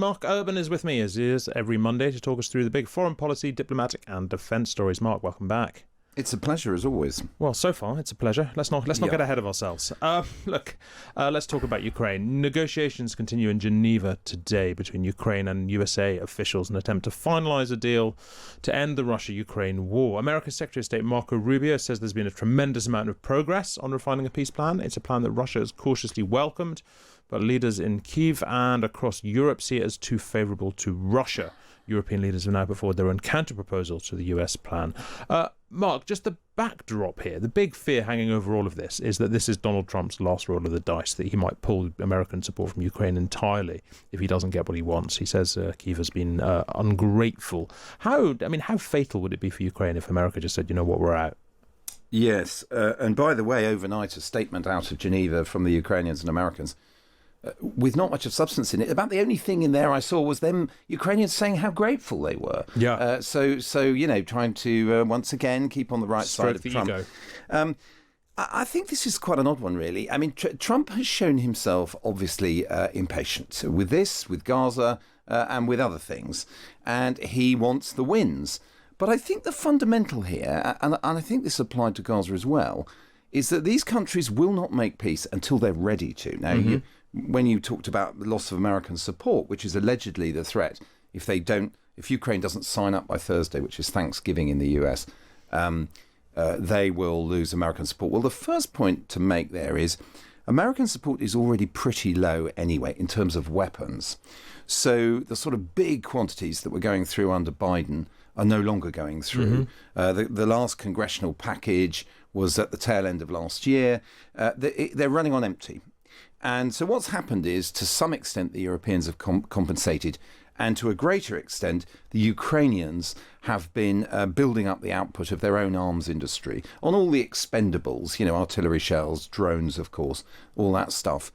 Mark Urban is with me, as he is every Monday, to talk us through the big foreign policy, diplomatic and defence stories. Mark, welcome back. It's a pleasure, as always. Well, so far, it's a pleasure. Let's not get ahead of ourselves. Let's talk about Ukraine. Negotiations continue in Geneva today between Ukraine and USA officials in an attempt to finalise a deal to end the Russia-Ukraine war. America's Secretary of State Marco Rubio says there's been a tremendous amount of progress on refining a peace plan. It's a plan that Russia has cautiously welcomed, but leaders in Kyiv and across Europe see it as too favourable to Russia. European leaders have now put forward their own counter-proposal to the US plan. Mark, just the backdrop here, the big fear hanging over all of this is that this is Donald Trump's last roll of the dice, that he might pull American support from Ukraine entirely if he doesn't get what he wants. He says Kyiv has been ungrateful. How fatal would it be for Ukraine if America just said, you know what, we're out? Yes, and by the way, overnight a statement out of Geneva from the Ukrainians and Americans with not much of substance in it. About the only thing in there I saw was them Ukrainians saying how grateful they were. Yeah. So trying to once again keep on the right side of Trump. Ego. I think this is quite an odd one, really. I mean, Trump has shown himself obviously impatient with this, with Gaza, and with other things, and he wants the wins. But I think the fundamental here, and I think this applied to Gaza as well, is that these countries will not make peace until they're ready to. Now, when you talked about the loss of American support, which is allegedly the threat, if Ukraine doesn't sign up by Thursday, which is Thanksgiving in the US, they will lose American support. Well, the first point to make there is American support is already pretty low anyway in terms of weapons. So the sort of big quantities that were going through under Biden are no longer going through. The last congressional package was at the tail end of last year. They're running on empty. And so what's happened is, to some extent, the Europeans have compensated, and to a greater extent, the Ukrainians have been building up the output of their own arms industry on all the expendables, artillery shells, drones, of course, all that stuff.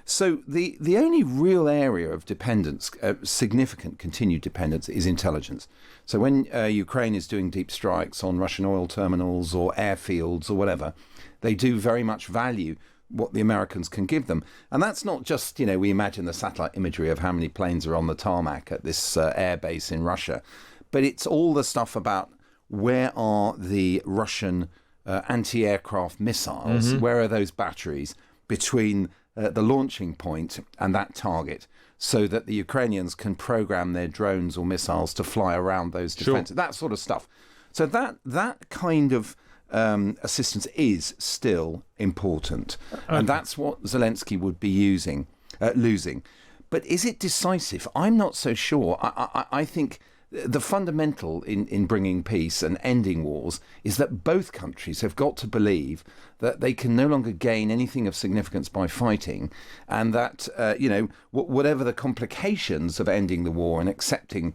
So the only real area of dependence, significant continued dependence, is intelligence. So when Ukraine is doing deep strikes on Russian oil terminals or airfields or whatever, they do very much value what the Americans can give them. And that's not just, we imagine the satellite imagery of how many planes are on the tarmac at this air base in Russia, but it's all the stuff about where are the Russian anti-aircraft missiles, where are those batteries between the launching point and that target, so that the Ukrainians can program their drones or missiles to fly around those defenses, that sort of stuff. So that kind of assistance is still important. And that's what Zelensky would be losing. But is it decisive? I'm not so sure. I think the fundamental in bringing peace and ending wars is that both countries have got to believe that they can no longer gain anything of significance by fighting, and that, whatever the complications of ending the war and accepting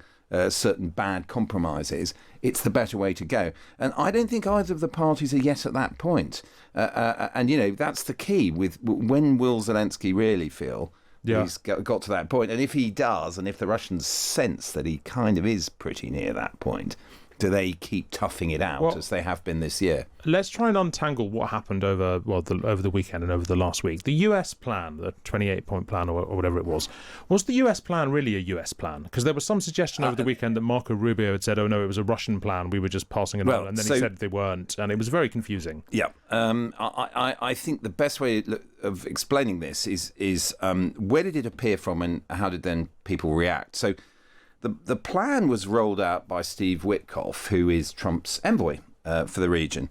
certain bad compromises, it's the better way to go. And I don't think either of the parties are yet at that point. And that's the key with when will Zelensky really feel he's got to that point. And if he does, and if the Russians sense that he kind of is pretty near that point, do they keep toughing it out as they have been this year? Let's try and untangle what happened over the weekend and over the last week. The US plan, the 28-point plan or whatever it was the US plan really a US plan? Because there was some suggestion over the weekend that Marco Rubio had said, oh no, it was a Russian plan, we were just passing it on, and then he said they weren't, and it was very confusing. Yeah. I think the best way of explaining this is where did it appear from and how did then people react? So the plan was rolled out by Steve Witkoff, who is Trump's envoy for the region.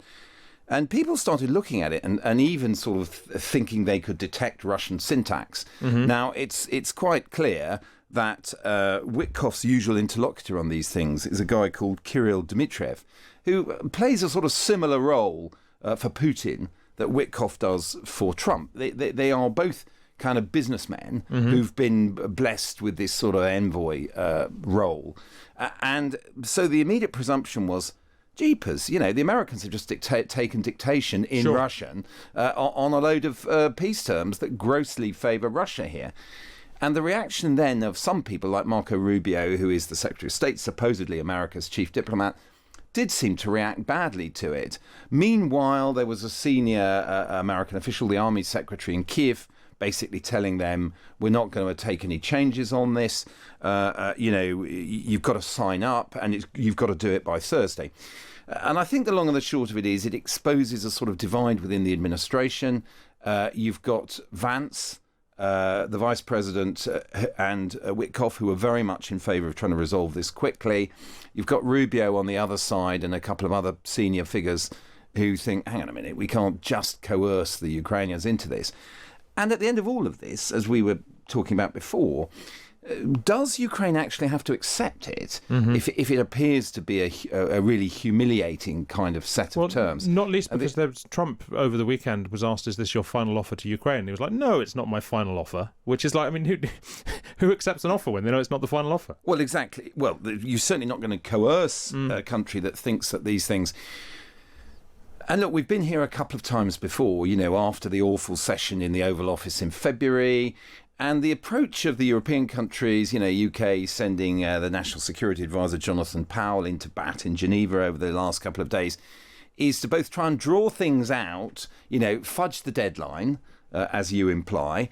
And people started looking at it and even sort of thinking they could detect Russian syntax. Now, it's quite clear that Witkoff's usual interlocutor on these things is a guy called Kirill Dmitriev, who plays a sort of similar role for Putin that Witkoff does for Trump. They are both kind of businessmen who've been blessed with this sort of envoy role. And so the immediate presumption was, jeepers, the Americans have just taken dictation in Russian on a load of peace terms that grossly favour Russia here. And the reaction then of some people like Marco Rubio, who is the Secretary of State, supposedly America's chief diplomat, did seem to react badly to it. Meanwhile, there was a senior American official, the Army Secretary in Kyiv, basically telling them, we're not going to take any changes on this. You've got to sign up, and you've got to do it by Thursday. And I think the long and the short of it is it exposes a sort of divide within the administration. You've got Vance, the vice president, and Witkoff, who are very much in favour of trying to resolve this quickly. You've got Rubio on the other side and a couple of other senior figures who think, hang on a minute, we can't just coerce the Ukrainians into this. And at the end of all of this, as we were talking about before, does Ukraine actually have to accept it if it appears to be a really humiliating kind of set of terms? Not least because Trump over the weekend was asked, is this your final offer to Ukraine? He was like, no, it's not my final offer, which is like, I mean, who accepts an offer when they know it's not the final offer? Well, exactly. Well, you're certainly not going to coerce a country that thinks that these things... And look, we've been here a couple of times before, after the awful session in the Oval Office in February. And the approach of the European countries, UK sending the National Security Advisor Jonathan Powell into bat in Geneva over the last couple of days, is to both try and draw things out, fudge the deadline, as you imply,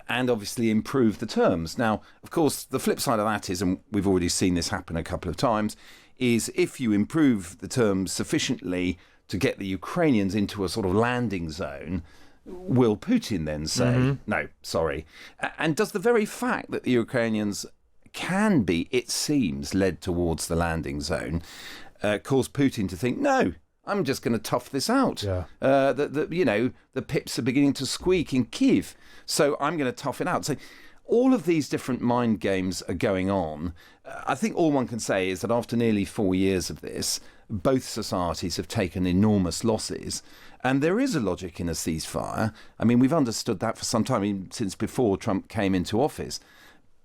and obviously improve the terms. Now, of course, the flip side of that is, and we've already seen this happen a couple of times, is if you improve the terms sufficiently to get the Ukrainians into a sort of landing zone, will Putin then say, no, sorry? And does the very fact that the Ukrainians can be, it seems, led towards the landing zone, cause Putin to think, no, I'm just going to tough this out? Yeah. The pips are beginning to squeak in Kyiv, so I'm going to tough it out. So all of these different mind games are going on. I think all one can say is that after nearly 4 years of this, both societies have taken enormous losses. And there is a logic in a ceasefire. I mean, we've understood that for some time, even since before Trump came into office.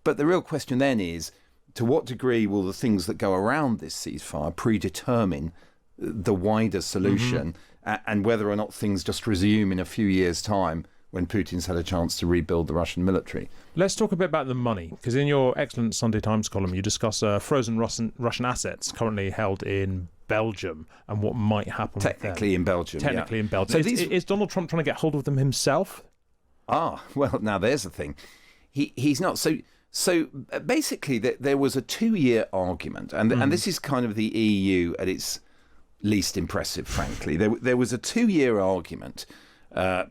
But the real question then is, to what degree will the things that go around this ceasefire predetermine the wider solution, and whether or not things just resume in a few years' time when Putin's had a chance to rebuild the Russian military? Let's talk a bit about the money, because in your excellent Sunday Times column, you discuss frozen Russian assets currently held in Belgium and what might happen Technically in Belgium. Technically in Belgium. So is Donald Trump trying to get hold of them himself? Well, now there's the thing. He's not. So basically, there was a 2-year argument, and this is kind of the EU at its least impressive, frankly. There was a 2-year argument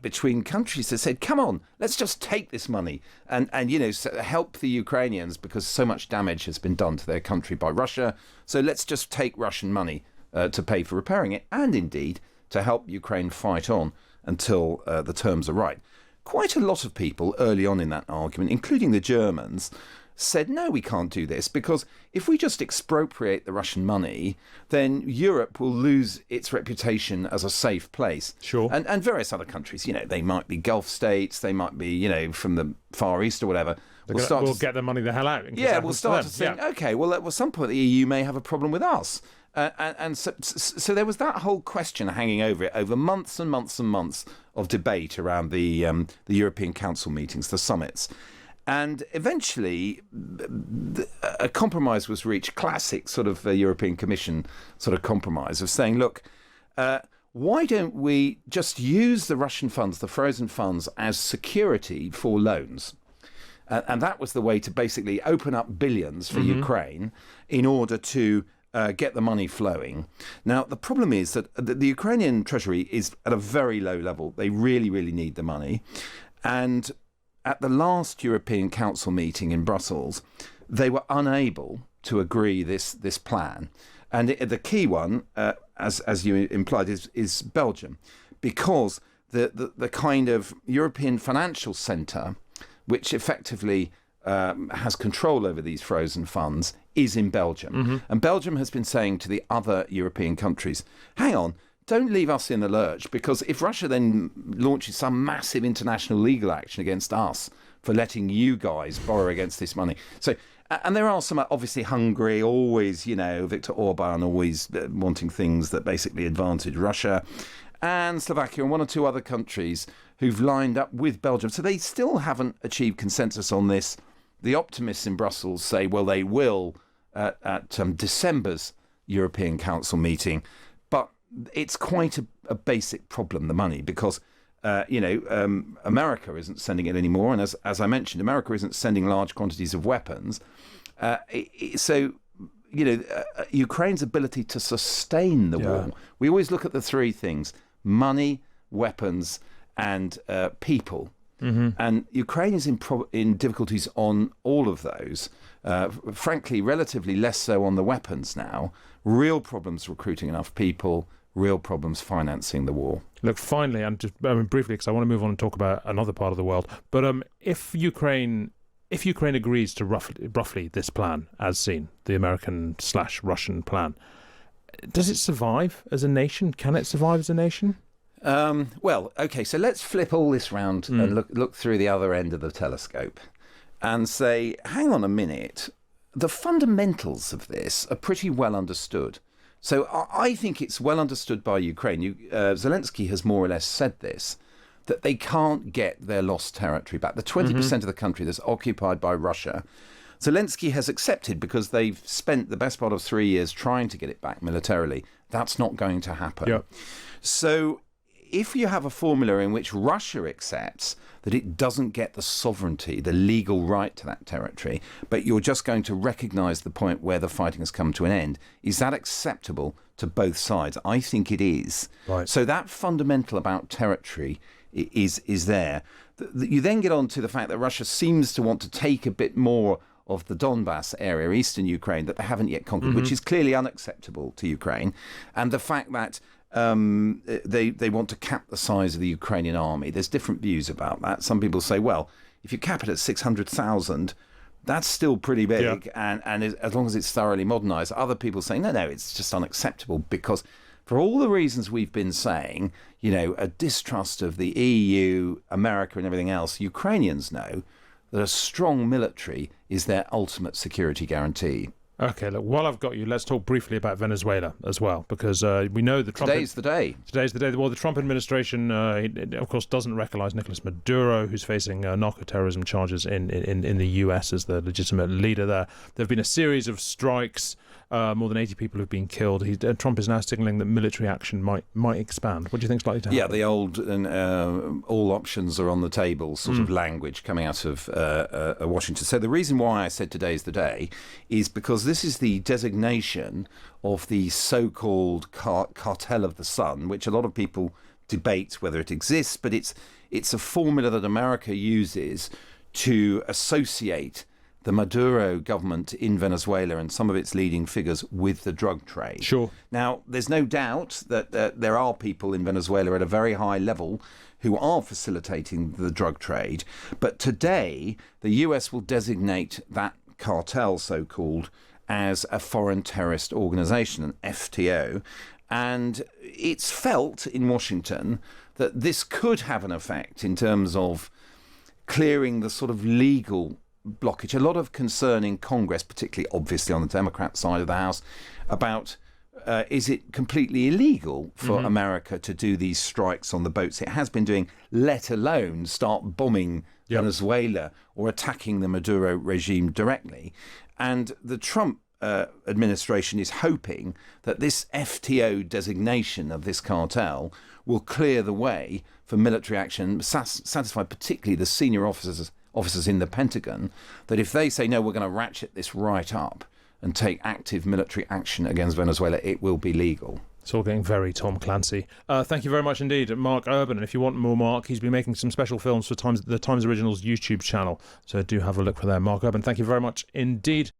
between countries that said, come on, let's just take this money and help the Ukrainians because so much damage has been done to their country by Russia. So let's just take Russian money to pay for repairing it, and indeed to help Ukraine fight on until the terms are right. Quite a lot of people early on in that argument, including the Germans, said, no, we can't do this, because if we just expropriate the Russian money, then Europe will lose its reputation as a safe place. Sure. And various other countries, they might be Gulf states, they might be, from the Far East or whatever. We'll get the money the hell out. Yeah, we'll start to think, okay, well, at some point the EU may have a problem with us. And so there was that whole question hanging over it over months and months and months of debate around the European Council meetings, the summits. And eventually, a compromise was reached, classic sort of European Commission sort of compromise of saying, look, why don't we just use the Russian funds, the frozen funds, as security for loans? And that was the way to basically open up billions for Ukraine in order to get the money flowing. Now, the problem is that the Ukrainian treasury is at a very low level. They really, really need the money. And at the last European Council meeting in Brussels, they were unable to agree this plan. And the key one, as you implied, is Belgium, because the kind of European financial centre, which effectively has control over these frozen funds, is in Belgium. And Belgium has been saying to the other European countries, hang on, don't leave us in the lurch, because if Russia then launches some massive international legal action against us for letting you guys borrow against this money. So, and there are some, obviously Hungary, always, Viktor Orban, always wanting things that basically advantage Russia, and Slovakia and one or two other countries who've lined up with Belgium. So they still haven't achieved consensus on this. The optimists in Brussels say, well, they will at December's European Council meeting. But it's quite a basic problem, the money, because America isn't sending it anymore. And as I mentioned, America isn't sending large quantities of weapons. Ukraine's ability to sustain the war. We always look at the three things: money, weapons, and people. Mm-hmm. And Ukraine is in difficulties on all of those. Frankly, relatively less so on the weapons now. Real problems recruiting enough people, real problems financing the war. Look, finally, and just briefly, because I want to move on and talk about another part of the world, but if Ukraine agrees to roughly this plan, as seen, the American/Russian plan, does it survive as a nation? Can it survive as a nation? So let's flip all this round and look through the other end of the telescope and say, hang on a minute, the fundamentals of this are pretty well understood. So I think it's well understood by Ukraine. Zelensky has more or less said this, that they can't get their lost territory back. The 20% of the country that's occupied by Russia, Zelensky has accepted because they've spent the best part of 3 years trying to get it back militarily. That's not going to happen. Yep. So if you have a formula in which Russia accepts that it doesn't get the sovereignty, the legal right to that territory, but you're just going to recognise the point where the fighting has come to an end, is that acceptable to both sides? I think it is. Right. So that fundamental about territory is there. You then get on to the fact that Russia seems to want to take a bit more of the Donbass area, eastern Ukraine, that they haven't yet conquered, which is clearly unacceptable to Ukraine. And the fact that they want to cap the size of the Ukrainian army. There's different views about that. Some people say, well, if you cap it at 600,000, that's still pretty big, and as long as it's thoroughly modernised. Other people say, no, it's just unacceptable because for all the reasons we've been saying, a distrust of the EU, America and everything else, Ukrainians know that a strong military is their ultimate security guarantee. Okay, look, while I've got you, let's talk briefly about Venezuela as well, because we know the Trump... Today's the day. Well, the Trump administration, of course, doesn't recognise Nicolas Maduro, who's facing narco-terrorism charges in the US as the legitimate leader there. There have been a series of strikes. More than 80 people have been killed. Trump is now signalling that military action might expand. What do you think is likely to happen? Yeah, the old all options are on the table sort of language coming out of Washington. So the reason why I said today's the day is because this is the designation of the so-called cartel of the sun, which a lot of people debate whether it exists, but it's a formula that America uses to associate the Maduro government in Venezuela and some of its leading figures with the drug trade. Sure. Now, there's no doubt that there are people in Venezuela at a very high level who are facilitating the drug trade. But today, the US will designate that cartel, so-called, as a foreign terrorist organization, an FTO. And it's felt in Washington that this could have an effect in terms of clearing the sort of legal blockage. A lot of concern in Congress, particularly obviously on the Democrat side of the House, about is it completely illegal for America to do these strikes on the boats it has been doing, let alone start bombing Venezuela or attacking the Maduro regime directly. And the Trump administration is hoping that this FTO designation of this cartel will clear the way for military action, satisfy particularly the senior officers in the Pentagon, that if they say, no, we're going to ratchet this right up and take active military action against Venezuela, it will be legal. It's all getting very Tom Clancy. Thank you very much indeed, Mark Urban. And if you want more Mark, he's been making some special films for the Times Originals YouTube channel. So do have a look for there. Mark Urban, thank you very much indeed.